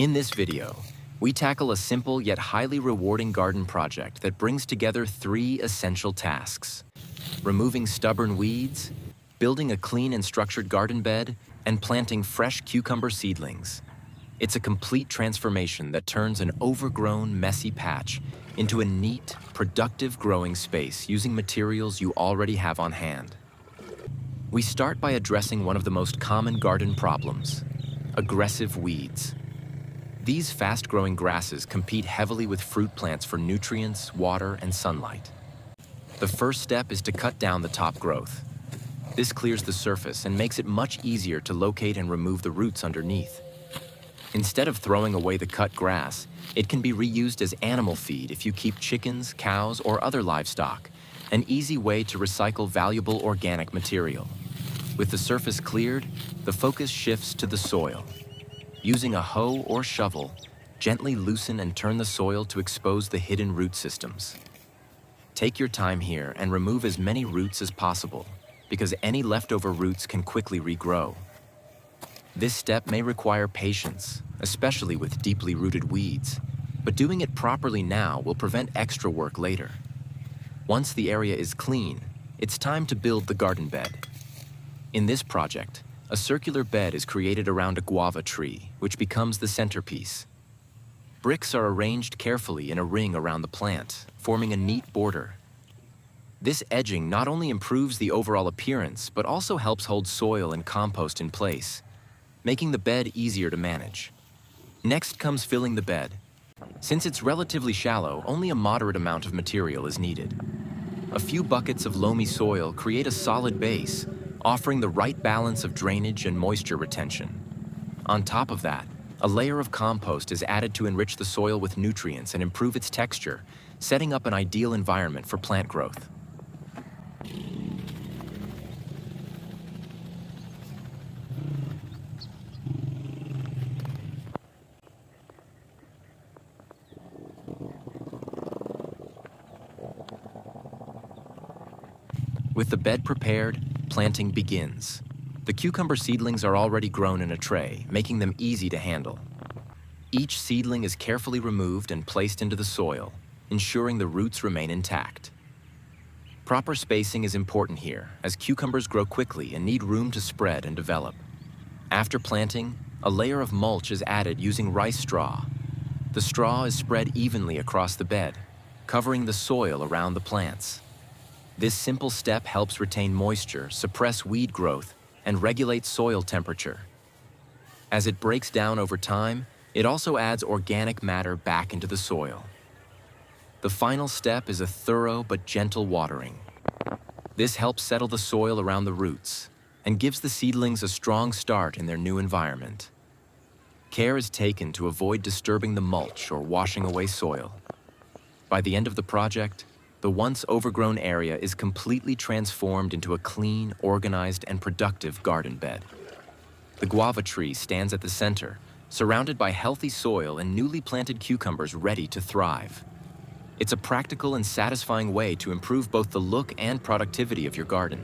In this video, we tackle a simple yet highly rewarding garden project that brings together three essential tasks: removing stubborn weeds, building a clean and structured garden bed, and planting fresh cucumber seedlings. It's a complete transformation that turns an overgrown, messy patch into a neat, productive growing space using materials you already have on hand. We start by addressing one of the most common garden problems: aggressive weeds. These fast-growing grasses compete heavily with fruit plants for nutrients, water, and sunlight. The first step is to cut down the top growth. This clears the surface and makes it much easier to locate and remove the roots underneath. Instead of throwing away the cut grass, it can be reused as animal feed if you keep chickens, cows, or other livestock, an easy way to recycle valuable organic material. With the surface cleared, the focus shifts to the soil. Using a hoe or shovel, gently loosen and turn the soil to expose the hidden root systems. Take your time here and remove as many roots as possible, because any leftover roots can quickly regrow. This step may require patience, especially with deeply rooted weeds, but doing it properly now will prevent extra work later. Once the area is clean, it's time to build the garden bed. In this project, a circular bed is created around a guava tree, which becomes the centerpiece. Bricks are arranged carefully in a ring around the plant, forming a neat border. This edging not only improves the overall appearance, but also helps hold soil and compost in place, making the bed easier to manage. Next comes filling the bed. Since it's relatively shallow, only a moderate amount of material is needed. A few buckets of loamy soil create a solid base, offering the right balance of drainage and moisture retention. On top of that, a layer of compost is added to enrich the soil with nutrients and improve its texture, setting up an ideal environment for plant growth. With the bed prepared, planting begins. The cucumber seedlings are already grown in a tray, making them easy to handle. Each seedling is carefully removed and placed into the soil, ensuring the roots remain intact. Proper spacing is important here, as cucumbers grow quickly and need room to spread and develop. After planting, a layer of mulch is added using rice straw. The straw is spread evenly across the bed, covering the soil around the plants. This simple step helps retain moisture, suppress weed growth, and regulate soil temperature. As it breaks down over time, it also adds organic matter back into the soil. The final step is a thorough but gentle watering. This helps settle the soil around the roots and gives the seedlings a strong start in their new environment. Care is taken to avoid disturbing the mulch or washing away soil. By the end of the project, the once overgrown area is completely transformed into a clean, organized, and productive garden bed. The guava tree stands at the center, surrounded by healthy soil and newly planted cucumbers ready to thrive. It's a practical and satisfying way to improve both the look and productivity of your garden.